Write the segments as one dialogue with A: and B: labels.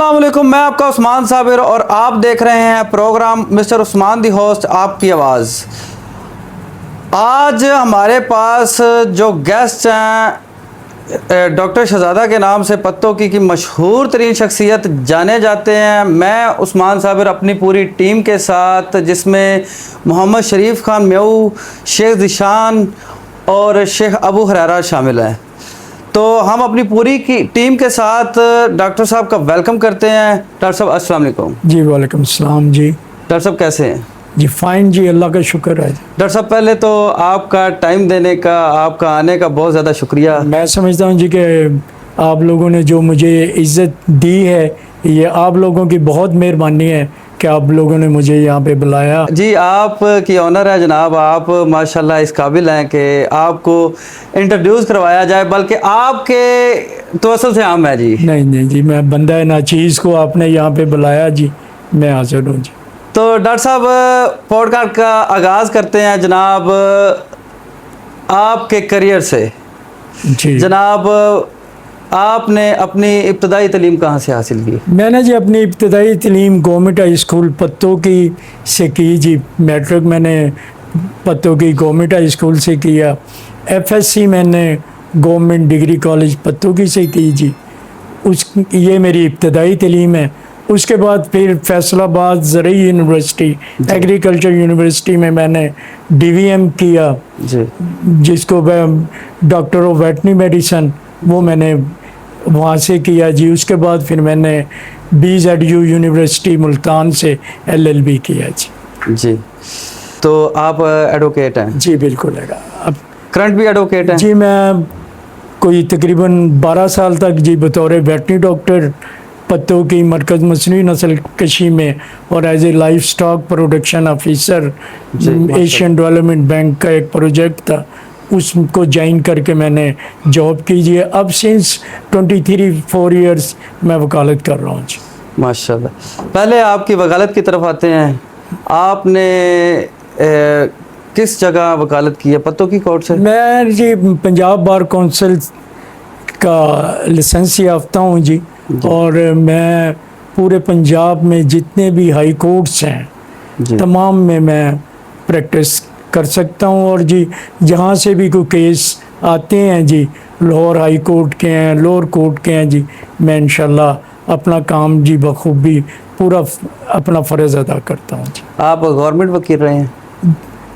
A: السلام علیکم، میں آپ کا عثمان صابر اور آپ دیکھ رہے ہیں programme Mister Usman the host آپ کی آواز۔ آج ہمارے پاس جو گیسٹ ہیں ڈاکٹر شہزادہ کے نام سے پتوں کی مشہور ترین شخصیت جانے جاتے ہیں۔ میں عثمان صابر اپنی پوری ٹیم کے ساتھ، جس میں محمد شریف خان میو، شیخ ذیشان اور شیخ ابو ہریرہ شامل ہیں، تو ہم اپنی پوری ٹیم کے ساتھ ڈاکٹر صاحب کا ویلکم کرتے ہیں۔ ڈاکٹر صاحب السلام علیکم۔
B: جی وعلیکم السلام۔ جی
A: ڈاکٹر صاحب کیسے ہیں؟
B: جی فائن جی، اللہ کا شکر ہے۔
A: ڈاکٹر صاحب پہلے تو آپ کا ٹائم دینے کا، آپ کا آنے کا بہت زیادہ شکریہ۔
B: میں سمجھتا ہوں جی کہ آپ لوگوں نے جو مجھے عزت دی ہے، یہ آپ لوگوں کی بہت مہربانی ہے کہ آپ لوگوں نے مجھے یہاں پہ بلایا۔
A: جی آپ کی آنر ہے جناب، آپ ماشاءاللہ اس قابل ہیں کہ آپ کو انٹروڈیوس کروایا جائے، بلکہ آپ کے توسل سے عام ہے جی۔
B: نہیں جی، میں بندہ ناچیز کو آپ نے یہاں پہ بلایا جی، میں حاضر ہوں جی۔
A: تو ڈاکٹر صاحب پوڈ کاسٹ کا آغاز کرتے ہیں جناب آپ کے کریئر سے۔
B: جی
A: جناب آپ نے اپنی ابتدائی تعلیم کہاں سے حاصل کی؟
B: میں نے جی اپنی ابتدائی تعلیم گورنمنٹ ہائی اسکول پتوں کی سے کی جی۔ میٹرک میں نے پتوں کی گورنمنٹ ہائی اسکول سے کیا۔ ایف ایس سی میں نے گورنمنٹ ڈگری کالج پتوں کی سے کی جی۔ یہ میری ابتدائی تعلیم ہے۔ اس کے بعد پھر فیصل آباد زرعی یونیورسٹی، ایگریکلچر یونیورسٹی میں نے ڈی وی ایم کیا
A: جی،
B: جس کو ڈاکٹر آف ویٹنری میڈیسن، وہ میں نے وہاں سے کیا جی۔ اس کے بعد پھر میں نے B Z U university Multan سے ایل ایل بی کیا جی۔
A: جی تو آپ ایڈوکیٹ ہیں؟
B: جی بالکل ہے۔ اب
A: کرنٹ بھی ایڈوکیٹ ہیں؟
B: جی میں کوئی تقریباً 12 سال تک جی بطور ویٹنری ڈاکٹر پتوں کی مرکز مصنوعی نسل کشی میں اور as a life stock production officer Asian development bank کا ایک پروجیکٹ تھا، اس کو جوائن کر کے میں نے جاب کیجیے۔ اب سنس 4 ایئرس میں وکالت کر رہا ہوں جی۔
A: ماشاءاللہ۔ پہلے آپ کی وکالت کی طرف آتے ہیں۔ آپ نے کس جگہ وکالت کی ہے پتوں کی کورٹ سے؟
B: میں جی پنجاب بار کونسل کا لائسنس یافتہ ہوں جی، اور میں پورے پنجاب میں جتنے بھی ہائی کورٹس ہیں تمام میں پریکٹس کر سکتا ہوں، اور جی جہاں سے بھی کوئی کیس آتے ہیں جی، لاہور ہائی کورٹ کے ہیں، لوور کورٹ کے ہیں جی، میں انشاءاللہ اپنا کام جی بخوبی پورا اپنا فرض ادا کرتا ہوں جی۔
A: آپ گورنمنٹ وکیل رہے ہیں؟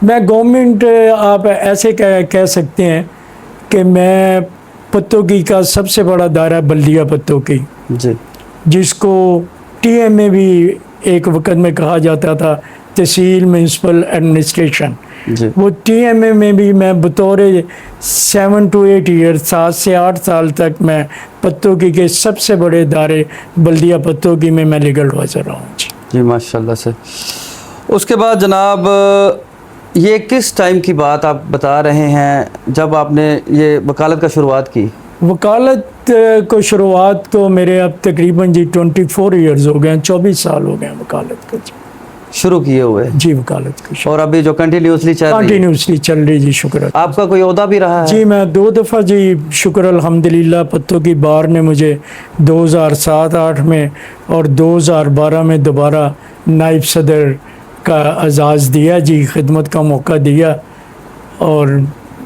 B: میں گورنمنٹ آپ ایسے کہہ سکتے ہیں کہ میں پتوں کی کا سب سے بڑا دائرہ بلدیہ پتوں کی،
A: جی،
B: جس کو ٹی ایم اے بھی ایک وقت میں کہا جاتا تھا، تحصیل میونسپل ایڈمنسٹریشن۔
A: جی،
B: وہ ٹی ایم اے میں بھی میں بطور 7 to 8 ایئر 7 سے 8 سال تک میں پتوں کی کے سب سے بڑے ادارے بلدیہ پتوں کی میں لیگل ایڈوائزر رہا ہوں جی۔
A: جی ماشاءاللہ سے۔ اس کے بعد جناب یہ کس ٹائم کی بات آپ بتا رہے ہیں جب آپ نے یہ وکالت کا شروعات کی؟
B: وکالت کو شروعات کو میرے اب تقریباً جی 24 ایئرز ہو گئے ہیں، 24 سال ہو گئے ہیں وکالت کو جی
A: شروع کیے ہوئے
B: جی۔ وکالت کو
A: اور ابھی جو کنٹینیوسلی چل رہی ہے؟
B: کنٹینیوسلی چل رہی جی، شکر ہے۔
A: آپ کا کوئی عہدہ بھی رہا ہے؟
B: جی میں 2 دفعہ جی شکر الحمدللہ پتوں کی بار نے مجھے 2007-8 میں اور 2012 میں دوبارہ نائب صدر کا اعزاز دیا جی، خدمت کا موقع دیا، اور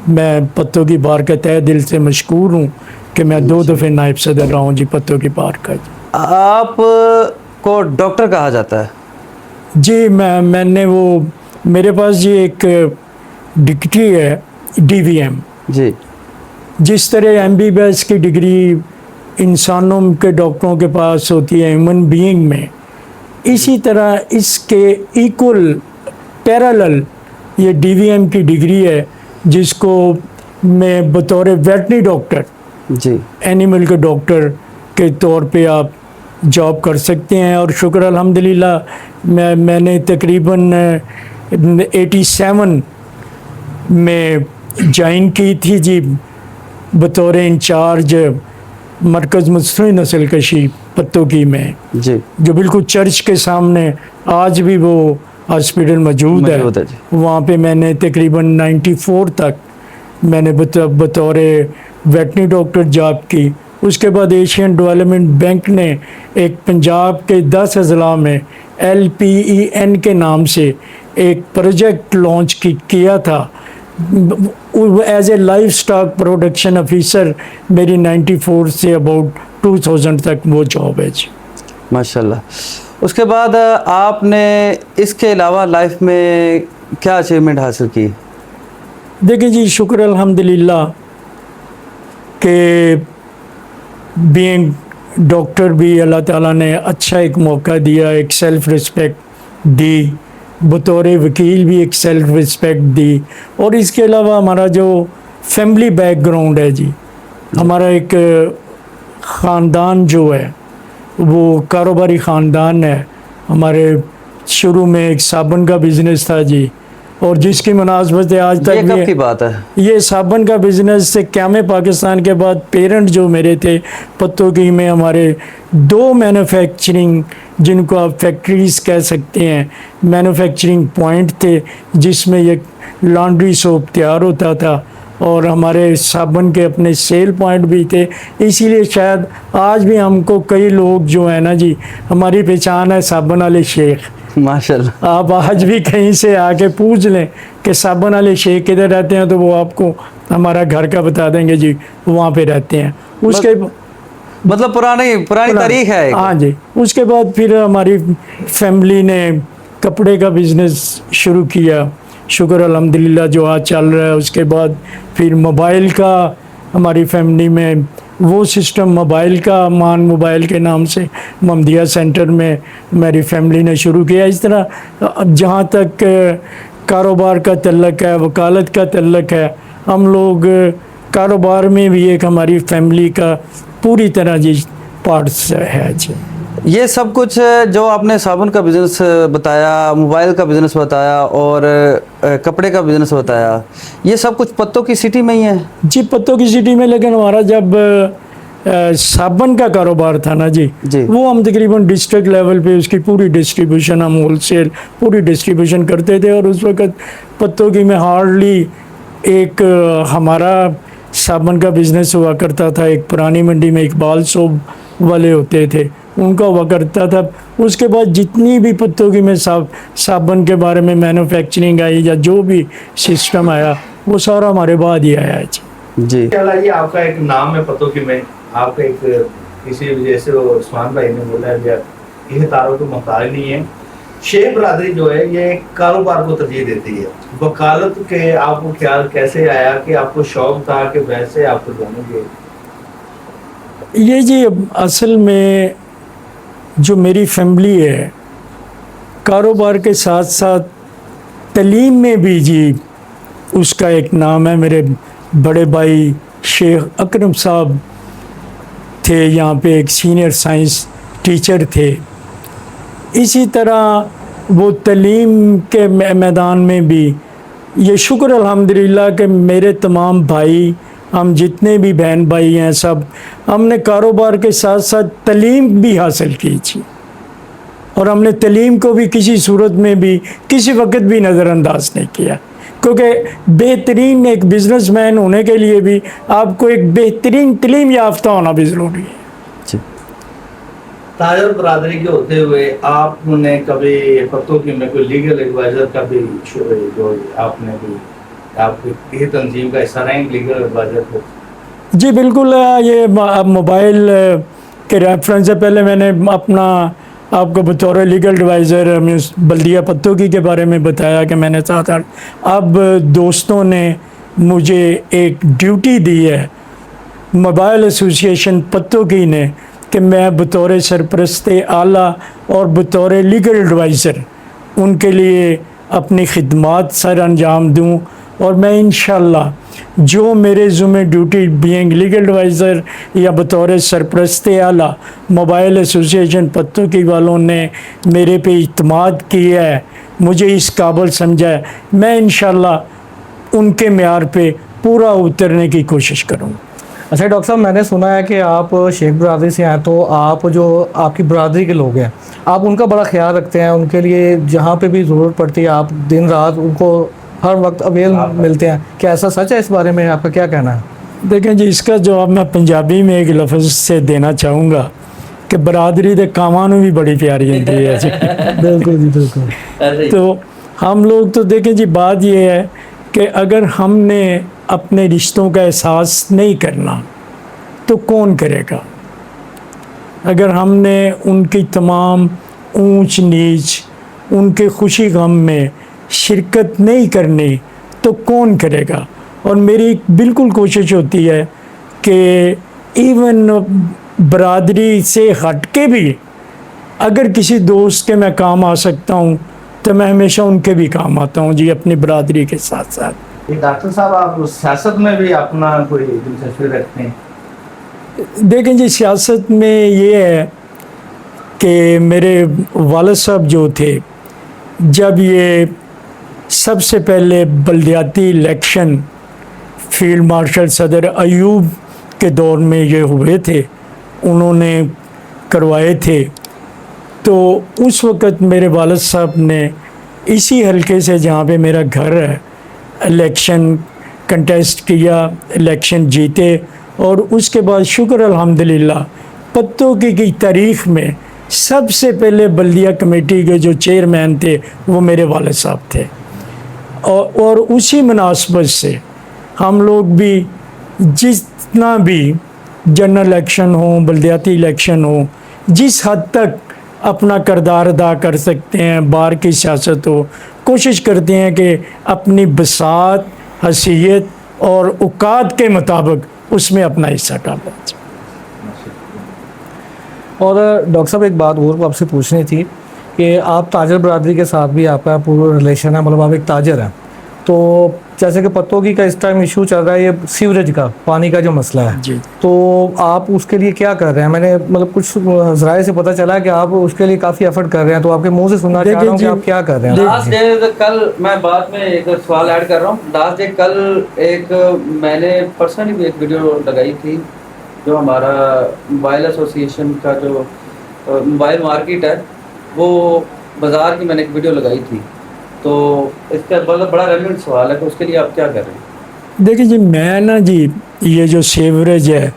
B: میں پتوں کی بار کا تہ دل سے مشکور ہوں کہ میں 2 دفعہ نائب صدر رہا ہوں جی پتوں کی بار کا جی۔
A: آپ کو ڈاکٹر کہا جاتا ہے؟
B: جی میں نے وہ میرے پاس جی ایک ڈگری ہے ڈی وی ایم،
A: جی،
B: جس طرح ایم بی بی ایس کی ڈگری انسانوں کے ڈاکٹروں کے پاس ہوتی ہے ہیومن بینگ میں، اسی طرح اس کے ایکول پیرالل یہ ڈی وی ایم کی ڈگری ہے، جس کو میں بطور ویٹنری ڈاکٹر،
A: جی،
B: اینیمل کے ڈاکٹر کے طور پہ آپ جاب کر سکتے ہیں۔ اور شکر الحمدللہ میں نے تقریباً 87 میں جوائن کی تھی جی بطور انچارج مرکز مصنوعی نسل کشی پتوں کی میں،
A: جی،
B: جو بالکل چرچ کے سامنے آج بھی وہ ہاسپٹل موجود ہے۔ وہاں پہ میں نے تقریباً 94 تک میں نے بطور ویٹنری ڈاکٹر جاب کی، اس کے بعد ایشین ڈیولپمنٹ بینک نے ایک پنجاب کے 10 اضلاع میں LPEN کے نام سے ایک پروجیکٹ لانچ کیا تھا as a livestock production officer. میری 94 سے اباؤٹ 2000 تک وہ جاب ہے جی.
A: ماشاء اللہ. اس کے بعد آپ نے اس کے علاوہ لائف میں کیا اچیومنٹ حاصل کی؟
B: دیکھیں جی شکر الحمدللہ کہ بینگ ڈاکٹر بھی اللہ تعالیٰ نے اچھا ایک موقع دیا, ایک سیلف رسپیکٹ دی, بطور وکیل بھی ایک سیلف رسپیکٹ دی. اور اس کے علاوہ ہمارا جو فیملی بیک گراؤنڈ ہے جی, ہمارا ایک خاندان جو ہے وہ کاروباری خاندان ہے. ہمارے شروع میں ایک صابن کا بزنس تھا جی, اور جس کی مناسبت سے آج تک
A: یہ کب کی بات ہے؟
B: یہ صابن کا بزنس سے قیام پاکستان کے بعد پیرنٹ جو میرے تھے پتوں کی میں ہمارے 2 مینوفیکچرنگ جن کو آپ فیکٹریز کہہ سکتے ہیں مینوفیکچرنگ پوائنٹ تھے, جس میں یہ لانڈری سوپ تیار ہوتا تھا اور ہمارے صابن کے اپنے سیل پوائنٹ بھی تھے. اسی لیے شاید آج بھی ہم کو کئی لوگ جو ہیں نا جی, ہماری پہچان ہے صابن والے شیخ.
A: ماشاء اللہ.
B: آپ آج بھی کہیں سے آ کے پوچھ لیں کہ صابن والے شیخ کدھر رہتے ہیں تو وہ آپ کو ہمارا گھر کا بتا دیں گے جی, وہاں پہ رہتے ہیں. اس کے
A: مطلب پرانی تاریخ ہے.
B: ہاں جی. اس کے بعد پھر ہماری فیملی نے کپڑے کا بزنس شروع کیا, شکر الحمدللہ جو آج چل رہا ہے. اس کے بعد پھر موبائل کا ہماری فیملی میں وہ سسٹم موبائل کا مان موبائل کے نام سے ممدیہ سینٹر میں میری فیملی نے شروع کیا. اس طرح جہاں تک کاروبار کا تعلق ہے, وکالت کا تعلق ہے, ہم لوگ کاروبار میں بھی ایک ہماری فیملی کا پوری طرح جی پارٹس ہے جی.
A: یہ سب کچھ جو آپ نے صابن کا بزنس بتایا, موبائل کا بزنس بتایا اور کپڑے کا بزنس بتایا, یہ سب کچھ پتوں کی سٹی میں ہی ہے
B: جی؟ پتوں کی سٹی میں. لیکن ہمارا جب صابن کا کاروبار تھا نا جی, وہ ہم تقریباً ڈسٹرکٹ لیول پہ اس کی پوری ڈسٹریبیوشن, ہم ہول سیل پوری ڈسٹریبیوشن کرتے تھے. اور اس وقت پتوں کی میں ہارڈلی ایک ہمارا صابن کا بزنس ہوا کرتا تھا. ایک پرانی منڈی میں اقبال صوب والے ہوتے تھے, ان کا ہوا کرتا تھا. اس کے بعد جتنی بھی پتوں کی میں صابن کے بارے میں مینوفیکچرنگ آئی یا جو بھی سسٹم آیا وہ سارا ہمارے بعد ہی آیا جی.
A: جی
C: یہ آپ کا ایک نام ہے پتوں کی میں, آپ کا ایک کسی وجہ سے عثمان بھائی نے بولا ہے یہ تاروں کو محتاج نہیں ہے. شیخ برادری جو ہے یہ کاروبار کو ترجیح دیتی ہے. وکالت کے آپ کو خیال کیسے آیا کہ آپ کو شوق تھا کہ ویسے آپ کو جانیں گے؟
B: یہ جی اصل میں جو میری فیملی ہے کاروبار کے ساتھ ساتھ تعلیم میں بھی جی اس کا ایک نام ہے. میرے بڑے بھائی شیخ اکرم صاحب تھے یہاں پہ, ایک سینئر سائنس ٹیچر تھے. اسی طرح وہ تعلیم کے میدان میں بھی یہ شکر الحمدللہ کہ میرے تمام بھائی, ہم جتنے بھی بہن بھائی ہیں, سب ہم نے کاروبار کے ساتھ ساتھ تعلیم بھی حاصل کی تھی. اور ہم نے تعلیم کو بھی کسی صورت میں بھی کسی وقت بھی نظر انداز نہیں کیا, کیونکہ بہترین ایک بزنس مین ہونے کے لیے بھی آپ کو ایک بہترین تعلیم یافتہ ہونا بھی ضروری ہے.
C: تاجر برادری کے ہوتے ہوئے آپ نے کبھی پتوں کی میں کوئی لیگل ایڈوائزر کا بھی جو آپ نے بھی آپ کی تنظیم کا حصہ رہے ہیں لیگل ایڈوائزر کو؟
B: جی بالکل. یہ موبائل کے ریفرنس سے پہلے میں نے اپنا آپ کو بطور لیگل ایڈوائزر بلدیہ پتوں کی کے بارے میں بتایا کہ میں نے ساتھ. اب دوستوں نے مجھے ایک ڈیوٹی دی ہے موبائل ایسوسیشن پتوں کی نے کہ میں بطور سرپرست اعلیٰ اور بطور لیگل ایڈوائزر ان کے لیے اپنی خدمات سر انجام دوں. اور میں انشاءاللہ جو میرے ذمہ ڈیوٹی بینگ لیگل ایڈوائزر یا بطور سرپرست اعلیٰ موبائل ایسوسیشن پتوں کی والوں نے میرے پہ اعتماد کیا ہے, مجھے اس قابل سمجھا ہے, میں انشاءاللہ ان کے معیار پہ پورا اترنے کی کوشش کروں.
D: اچھا ڈاکٹر صاحب, میں نے سنا ہے کہ آپ شیخ برادری سے ہیں, تو آپ جو آپ کی برادری کے لوگ ہیں آپ ان کا بڑا خیال رکھتے ہیں, ان کے لیے جہاں پہ بھی ضرورت پڑتی ہے آپ دن رات ان کو ہر وقت اویل ملتے ہیں. کیا ایسا سچ ہے؟ اس بارے میں آپ کا کیا کہنا ہے؟
B: دیکھیں جی اس کا جواب میں پنجابی میں ایک لفظ سے دینا چاہوں گا کہ برادری دے کامانوں بھی بڑی پیاری ہوتی ہے جی
D: بالکل جی بالکل.
C: ایسے ہی.
B: تو ہم لوگ تو دیکھیں جی بات یہ ہے کہ اگر ہم نے اپنے رشتوں کا احساس نہیں کرنا تو کون کرے گا. اگر ہم نے ان کی تمام اونچ نیچ ان کے خوشی غم میں شرکت نہیں کرنی تو کون کرے گا. اور میری بالکل کوشش ہوتی ہے کہ ایون برادری سے ہٹ کے بھی اگر کسی دوست کے میں کام آ سکتا ہوں تو میں ہمیشہ ان کے بھی کام آتا ہوں جی اپنی برادری کے ساتھ ساتھ.
C: ڈاکٹر صاحب آپ سیاست میں بھی اپنا کوئی دلچسپی رکھتے ہیں؟
B: دیکھیں جی سیاست میں یہ ہے کہ میرے والد صاحب جو تھے جب یہ سب سے پہلے بلدیاتی الیکشن فیلڈ مارشل صدر ایوب کے دور میں یہ ہوئے تھے انہوں نے کروائے تھے تو اس وقت میرے والد صاحب نے اسی حلقے سے جہاں پہ میرا گھر ہے الیکشن کنٹیسٹ کیا الیکشن جیتے اور اس کے بعد شکر الحمدللہ پتوں کی تاریخ میں سب سے پہلے بلدیہ کمیٹی کے جو چیئرمین تھے وہ میرے والد صاحب تھے اور اسی مناسبت سے ہم لوگ بھی جتنا بھی جنرل الیکشن ہو بلدیاتی الیکشن ہو جس حد تک اپنا کردار ادا کر سکتے ہیں بار کی سیاست ہو کوشش کرتے ہیں کہ اپنی بساط حیثیت اور اوقات کے مطابق اس میں اپنا حصہ ڈالیں.
D: اور ڈاکٹر صاحب ایک بات اور آپ سے پوچھنی تھی کہ آپ تاجر برادری کے ساتھ بھی آپ کا پورا ریلیشن ہے مطلب آپ ایک تاجر ہیں تو جیسے کہ پتوں کی کا اس ٹائم ایشو چل رہا ہے یہ سیوریج کا پانی کا جو مسئلہ ہے
B: جی
D: تو آپ اس کے لیے کیا کر رہے ہیں میں نے مطلب کچھ ذرائع سے پتہ چلا کہ آپ اس کے لیے کافی ایفرٹ کر رہے ہیں تو آپ کے منہ سے سننا چاہ رہا ہوں کہ آپ کیا کر رہے ہیں.
A: لاسٹ ڈے کل میں بعد میں ایک سوال ایڈ کر رہا ہوں لاسٹ ڈے کل ایک میں نے پرسنلی بھی ایک ویڈیو لگائی تھی جو ہمارا موبائل ایسوسیشن کا جو موبائل مارکیٹ ہے وہ بازار کی میں نے ایک ویڈیو لگائی تھی تو اس کا بڑا ریلیونٹ سوال ہے کہ اس کے لیے آپ کیا کر رہے ہیں.
B: دیکھیں جی میں نا جی یہ جو سیوریج ہے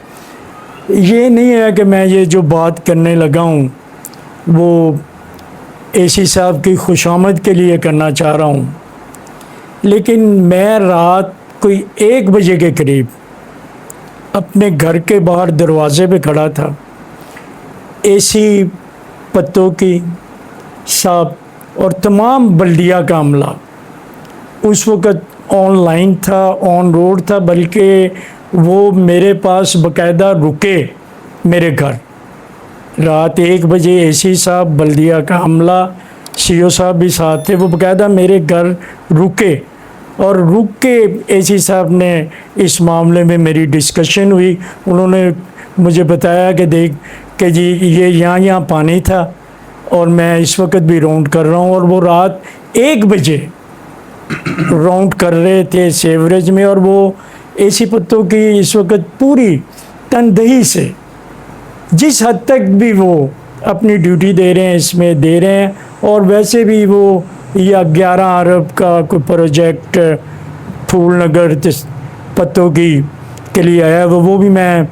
B: یہ نہیں ہے کہ میں یہ جو بات کرنے لگا ہوں وہ اے سی صاحب کی خوش آمد کے لیے کرنا چاہ رہا ہوں لیکن میں رات کوئی 1 بجے کے قریب اپنے گھر کے باہر دروازے پہ کھڑا تھا اے سی پتوں کی صاحب اور تمام بلدیہ کا عملہ اس وقت آن لائن تھا آن روڈ تھا بلکہ وہ میرے پاس باقاعدہ رکے میرے گھر رات 1 بجے اے سی صاحب بلدیہ کا عملہ سی او صاحب بھی ساتھ تھے وہ باقاعدہ میرے گھر رکے اور رک کے اے سی صاحب نے اس معاملے میں میری ڈسکشن ہوئی انہوں نے مجھے بتایا کہ دیکھ کہ جی یہ یہاں پانی تھا اور میں اس وقت بھی راؤنڈ کر رہا ہوں اور وہ رات 1 بجے راؤنڈ کر رہے تھے سیوریج میں اور وہ اے سی پتوں کی اس وقت پوری تندہی سے جس حد تک بھی وہ اپنی ڈیوٹی دے رہے ہیں اس میں دے رہے ہیں اور ویسے بھی وہ یا 11 ارب کا کوئی پروجیکٹ پھول نگر پتوں کی کے لیے آیا وہ بھی میں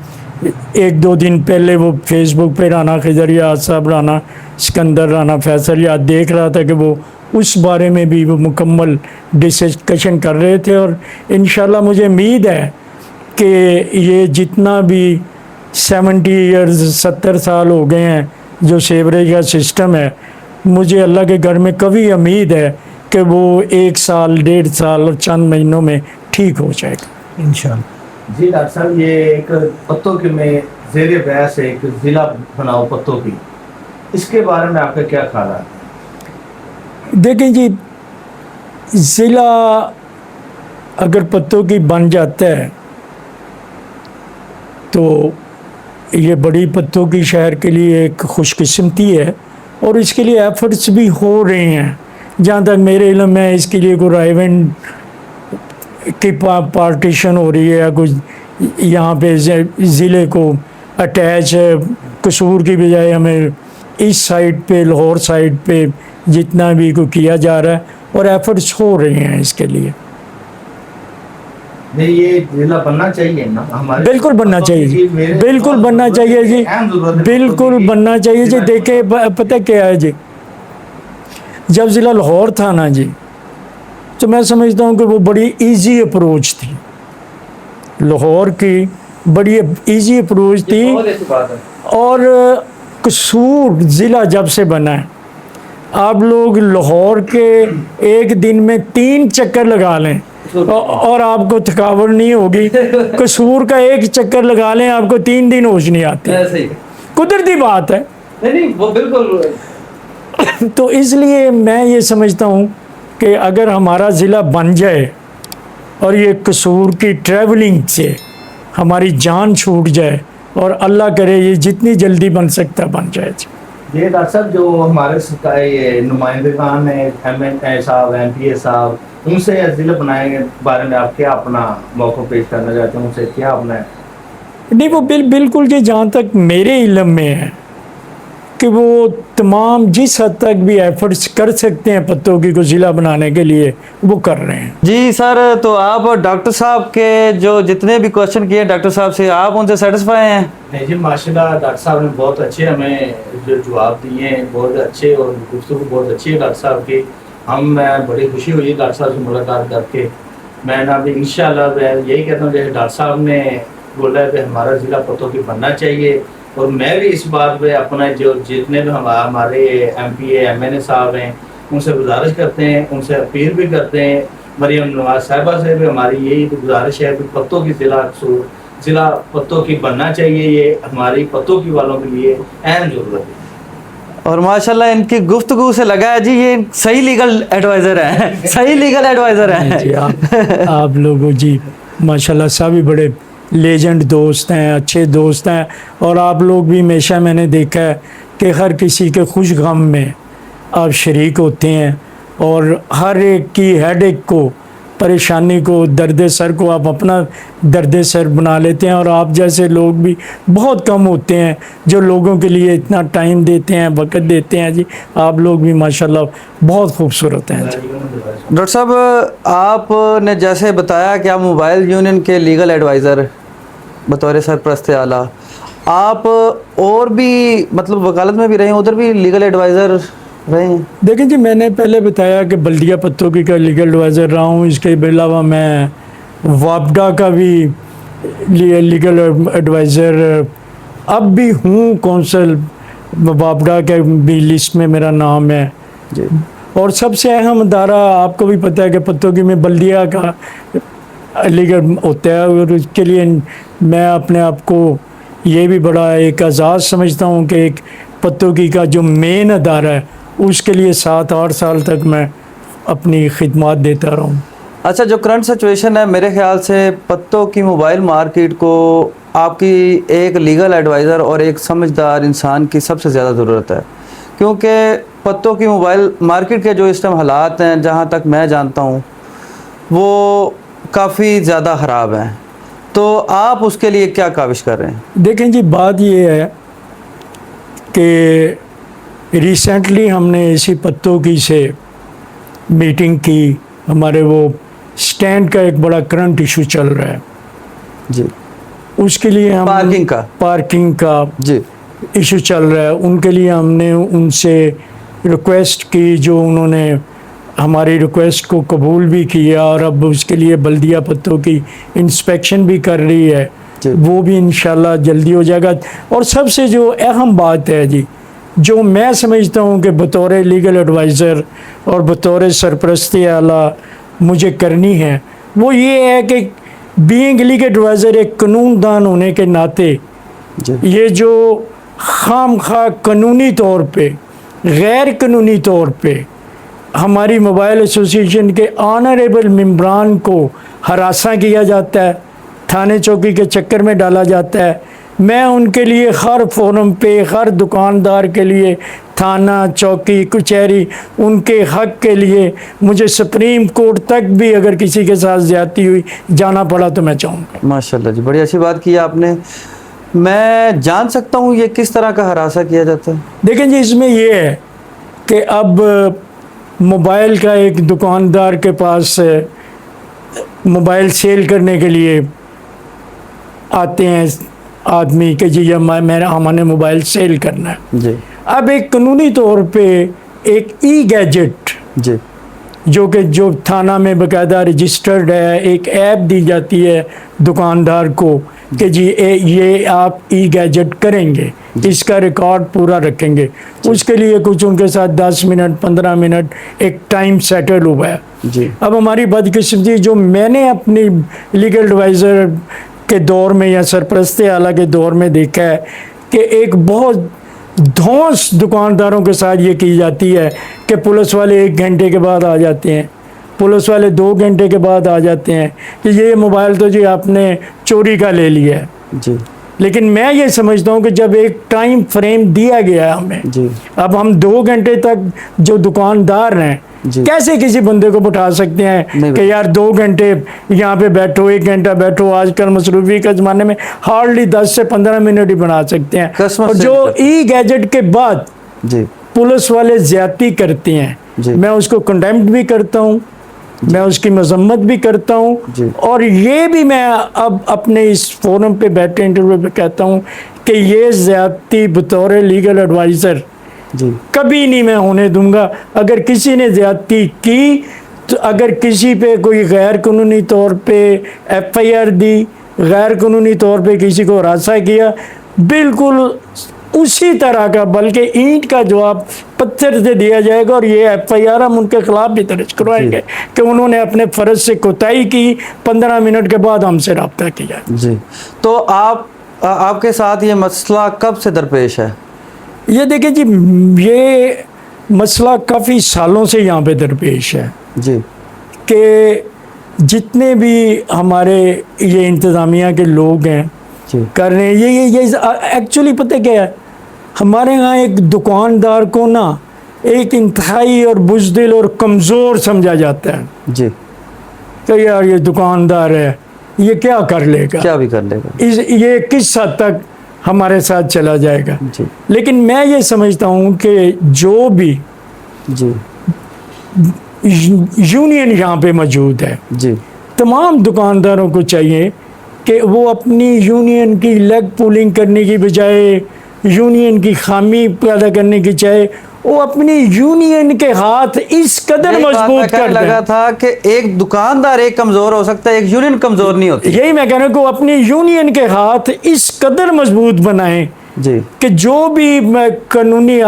B: 1-2 دن پہلے وہ فیس بک پہ رانا خضریات صاحب رانا سکندر رانا فیصل یاد دیکھ رہا تھا کہ وہ اس بارے میں بھی وہ مکمل ڈسکشن کر رہے تھے اور انشاءاللہ مجھے امید ہے کہ یہ جتنا بھی 70 ایئرز 70 سال ہو گئے ہیں جو سیوریج کا سسٹم ہے مجھے اللہ کے گھر میں کبھی امید ہے کہ وہ 1 سال 1.5 سال اور چند مہینوں میں ٹھیک ہو جائے گا
D: انشاءاللہ.
C: جی ڈاکٹر صاحب یہ ایک پتوں کی میں زیر بحث ایک ضلع بناؤ پتوں کی اس کے بارے میں آپ کا کیا خیال ہے؟
B: دیکھیں جی ضلع اگر پتوں کی بن جاتا ہے تو یہ بڑی پتوں کی شہر کے لیے ایک خوش قسمتی ہے اور اس کے لیے ایفرٹس بھی ہو رہے ہیں جہاں تک میرے علم ہے اس کے لیے کوئی رائیون کی پارٹیشن ہو رہی ہے کچھ یہاں پہ ضلع کو اٹیچ ہے قصور کی بجائے ہمیں اس سائڈ پہ لاہور سائڈ پہ جتنا بھی کو کیا جا رہا ہے اور ایفرٹس ہو رہے ہیں اس کے لیے.
C: نہیں یہ ضلع بننا چاہیے نا ہمارے
B: بالکل بننا چاہیے جی, بالکل بننا چاہیے جی, بالکل بننا چاہیے جی. دیکھیں پتہ کیا ہے جی, جب ضلع لاہور تھا نا جی, تو میں سمجھتا ہوں کہ وہ بڑی ایزی اپروچ تھی, لاہور کی بڑی ایزی اپروچ تھی.
A: بہت اچھی بات ہے.
B: اور قصور ضلع جب سے بنا ہے, آپ لوگ لاہور کے ایک دن میں 3 چکر لگا لیں اور آپ کو تھکاوٹ نہیں ہوگی. قصور کا 1 چکر لگا لیں, آپ کو 3 دن ہوش نہیں آتی.
A: ایسے ہی.
B: قدرتی بات ہے.
A: نہیں وہ بالکل.
B: تو اس لیے میں یہ سمجھتا ہوں کہ اگر ہمارا ضلع بن جائے اور یہ قصور کی ٹریولنگ سے ہماری جان چھوٹ جائے, اور اللہ کرے یہ جتنی جلدی بن سکتا بن جائے.
C: یہ ڈاکٹر صاحب جو ہمارے نمائندگان ہیں, ایم این اے صاحب, ایم پی اے صاحب, ان سے ضلع بنائے کے بارے میں آپ کیا اپنا موقع پیش کرنا چاہتے ہیں, ان سے کیا اپنا ہے؟
B: نہیں وہ بالکل کہ جہاں تک میرے علم میں ہے کہ وہ تمام جس حد تک بھی ایفرٹس کر سکتے ہیں پتوکی کو ضلع بنانے کے لیے وہ کر رہے ہیں.
A: جی سر, تو آپ ڈاکٹر صاحب کے جو جتنے بھی کوشچن کیے ڈاکٹر صاحب سے, آپ ان سے سیٹسفائی ہیں؟
C: نہیں جی ماشاء اللہ, ڈاکٹر صاحب نے بہت اچھے ہمیں جو جواب دیے ہیں, بہت اچھے, اور گفتگو بہت اچھی ہے ڈاکٹر صاحب کی. بڑی خوشی ہوئی ڈاکٹر صاحب سے ملاقات کر کے. میں نا ابھی انشاءاللہ یہی کہتا ہوں, جیسے ڈاکٹر صاحب نے بولا ہے کہ ہمارا ضلع پتوکی بننا چاہیے, اور میں بھی اس بات پہ اپنا جو جتنے بھی ہمارے M P A M N A صاحب ہیں ان سے گزارش کرتے ہیں, ان سے اپیل بھی کرتے ہیں. مریم نواز صاحبہ سے بھی ہماری یہی گزارش ہے کہ پتوکی ضلع پتوکی بننا چاہیے. یہ ہماری پتوکی والوں کے لیے اہم ضرورت ہے.
A: اور ماشاءاللہ ان کی گفتگو سے لگا ہے جی یہ صحیح لیگل ایڈوائزر ہیں, صحیح لیگل ایڈوائزر ہیں.
B: جی آپ لوگوں جی ماشاءاللہ سبھی بڑے لیجنڈ دوست ہیں, اچھے دوست ہیں, اور آپ لوگ بھی ہمیشہ میں نے دیکھا ہے کہ ہر کسی کے خوش غم میں آپ شریک ہوتے ہیں, اور ہر ایک کی ہیڈ ایک کو, پریشانی کو, درد سر کو آپ اپنا درد سر بنا لیتے ہیں. اور آپ جیسے لوگ بھی بہت کم ہوتے ہیں جو لوگوں کے لیے اتنا ٹائم دیتے ہیں, وقت دیتے ہیں. جی آپ لوگ بھی ماشاءاللہ بہت خوبصورت ہیں.
A: ڈاکٹر صاحب آپ نے جیسے بتایا کہ آپ موبائل یونین کے لیگل ایڈوائزر بطور سرپرست اعلیٰ, آپ اور بھی مطلب وکالت میں بھی رہے ہیں, ادھر بھی لیگل ایڈوائزر رہے ہیں؟
B: دیکھیں جی میں نے پہلے بتایا کہ بلدیہ پتوکی کا لیگل ایڈوائزر رہا ہوں. اس کے علاوہ میں وابڈا کا بھی لیگل ایڈوائزر اب بھی ہوں, کونسل وابڈا کے بھی لسٹ میں میرا نام ہے.
A: جی.
B: اور سب سے اہم ادارہ آپ کو بھی پتہ ہے کہ پتوکی میں بلدیہ کا لیگل ہوتا ہے, اور اس کے لیے میں اپنے آپ کو یہ بھی بڑا ایک اعزاز سمجھتا ہوں کہ ایک پتوکی کا جو مین ادارہ ہے اس کے لیے 7-8 سال تک میں اپنی خدمات دیتا رہا ہوں.
A: اچھا, جو کرنٹ سچویشن ہے میرے خیال سے پتوکی موبائل مارکیٹ کو آپ کی ایک لیگل ایڈوائزر اور ایک سمجھدار انسان کی سب سے زیادہ ضرورت ہے, کیونکہ پتوکی موبائل مارکیٹ کے جو اس ٹائم حالات ہیں جہاں تک میں جانتا ہوں وہ کافی زیادہ خراب ہیں. تو آپ اس کے لیے کیا کاوش کر رہے ہیں؟
B: دیکھیں جی بات یہ ہے کہ ریسنٹلی ہم نے اسی پتوکی سے میٹنگ کی. ہمارے وہ سٹینڈ کا ایک بڑا کرنٹ ایشو چل رہا ہے
A: جی,
B: اس کے لیے ہم پارکنگ کا
A: جی
B: ایشو چل رہا ہے. ان کے لیے ہم نے ان سے ریکویسٹ کی, جو انہوں نے ہماری ریکویسٹ کو قبول بھی کیا, اور اب اس کے لیے بلدیہ پتوکی انسپیکشن بھی کر رہی ہے. وہ بھی انشاءاللہ جلدی ہو جائے گا. اور سب سے جو اہم بات ہے جی, جو میں سمجھتا ہوں کہ بطور لیگل ایڈوائزر اور بطور سرپرست اعلیٰ مجھے کرنی ہے, وہ یہ ہے کہ بینگ لیگل ایڈوائزر ایک قانون دان ہونے کے ناطے یہ جو خام خواہ قانونی طور پہ, غیر قانونی طور پہ ہماری موبائل ایسوسیشن کے آنریبل ممبران کو ہراساں کیا جاتا ہے, تھانے چوکی کے چکر میں ڈالا جاتا ہے, میں ان کے لیے ہر فورم پہ, ہر دکاندار کے لیے, تھانہ چوکی کچہری, ان کے حق کے لیے مجھے سپریم کورٹ تک بھی اگر کسی کے ساتھ زیادتی ہوئی جانا پڑا تو میں چاہوں گا.
A: ماشاءاللہ جی, بڑی اچھی بات کی آپ نے. میں جان سکتا ہوں یہ کس طرح کا ہراساں کیا جاتا ہے؟
B: دیکھیں جی اس میں یہ ہے کہ اب موبائل کا ایک دکاندار کے پاس موبائل سیل کرنے کے لیے آتے ہیں آدمی کہ جی ہم نے موبائل سیل کرنا ہے.
A: جی
B: اب ایک قانونی طور پہ ایک ای گیجٹ
A: جی
B: جو تھانہ میں باقاعدہ رجسٹرڈ ہے، ایک ایپ دی جاتی ہے دکاندار کو کہ جی یہ آپ ای گیجٹ کریں گے، اس کا ریکارڈ پورا رکھیں گے. اس کے لیے کچھ ان کے ساتھ 10 منٹ 15 منٹ ایک ٹائم سیٹل ہوا ہے.
A: جی
B: اب ہماری بدقسمتی جو میں نے اپنی لیگل ایڈوائزر کے دور میں یا سرپرست اعلیٰ کے دور میں دیکھا ہے کہ ایک بہت دھونس دکانداروں کے ساتھ یہ کی جاتی ہے کہ پولیس والے 1 گھنٹے کے بعد آ جاتے ہیں، پولیس والے 2 گھنٹے کے بعد آ جاتے ہیں کہ یہ موبائل تو جی آپ نے چوری کا لے لیا ہے.
A: جی
B: لیکن میں یہ سمجھتا ہوں کہ جب ایک ٹائم فریم دیا گیا ہے ہمیں،
A: جی
B: اب ہم 2 گھنٹے تک جو دکاندار ہیں
A: جی
B: کیسے کسی بندے کو بٹھا سکتے ہیں
A: نہیں
B: کہ یار 2 گھنٹے یہاں پہ بیٹھو، 1 گھنٹہ بیٹھو. آج کل مصروفی کا زمانے میں ہارڈلی 10 سے 15 منٹ ہی بنا سکتے ہیں.
A: قسمت
B: اور
A: سے
B: جو ای گیجٹ کے بعد
A: جی
B: پولیس والے زیادتی کرتے ہیں،
A: جی
B: میں اس کو کنڈیمڈ بھی کرتا ہوں، میں اس کی مذمت بھی کرتا ہوں.
A: جی.
B: اور یہ بھی میں اب اپنے اس فورم پہ بیٹھے انٹرویو پہ کہتا ہوں کہ یہ زیادتی بطور لیگل ایڈوائزر
A: جی
B: کبھی نہیں میں ہونے دوں گا. اگر کسی نے زیادتی کی تو اگر کسی پہ کوئی غیر قانونی طور پہ ایف آئی آر دی، غیر قانونی طور پہ کسی کو ہراساں کیا، بالکل اسی طرح کا بلکہ اینٹ کا جواب پتھر سے دیا جائے گا. اور یہ ایف آئی آر ہم ان کے خلاف بھی درج کروائیں گے کہ انہوں نے اپنے فرض سے کوتاہی کی، 15 منٹ کے بعد ہم سے رابطہ کیا.
A: جی. تو آپ کے ساتھ یہ مسئلہ کب سے درپیش ہے؟
B: یہ دیکھیں جی، یہ مسئلہ کافی سالوں سے یہاں پہ درپیش ہے
A: جی
B: کہ جتنے بھی ہمارے یہ انتظامیہ کے لوگ ہیں
A: جی
B: کر رہے ہیں، یہ ایکچولی پتہ کیا ہے، ہمارے ہاں ایک دکاندار کو نا ایک انتہائی اور بزدل اور کمزور سمجھا جاتا ہے
A: جی
B: کہ یار یہ دکاندار ہے، یہ کیا کر لے گا،
A: کیا بھی کر لے گا،
B: یہ کس حد تک ہمارے ساتھ چلا جائے گا.
A: جی
B: لیکن میں یہ سمجھتا ہوں کہ جو بھی
A: جی
B: یونین یہاں پہ موجود ہے،
A: جی
B: تمام دکانداروں کو چاہیے کہ وہ اپنی یونین کی لیگ پولنگ کرنے کی بجائے، یونین کی خامی پیدا کرنے کی چاہے، وہ اپنی یونین کے ہاتھ اس قدر مضبوط کر
A: لگا
B: دیں.
A: تھا کہ ایک دکاندار ایک کمزور ہو سکتا ہے، ایک یونین کمزور نہیں ہوتی.
B: یہی میں کہہ رہا ہوں کہ وہ اپنی یونین کے ہاتھ اس قدر مضبوط بنائیں
A: جی
B: کہ جو بھی قانونی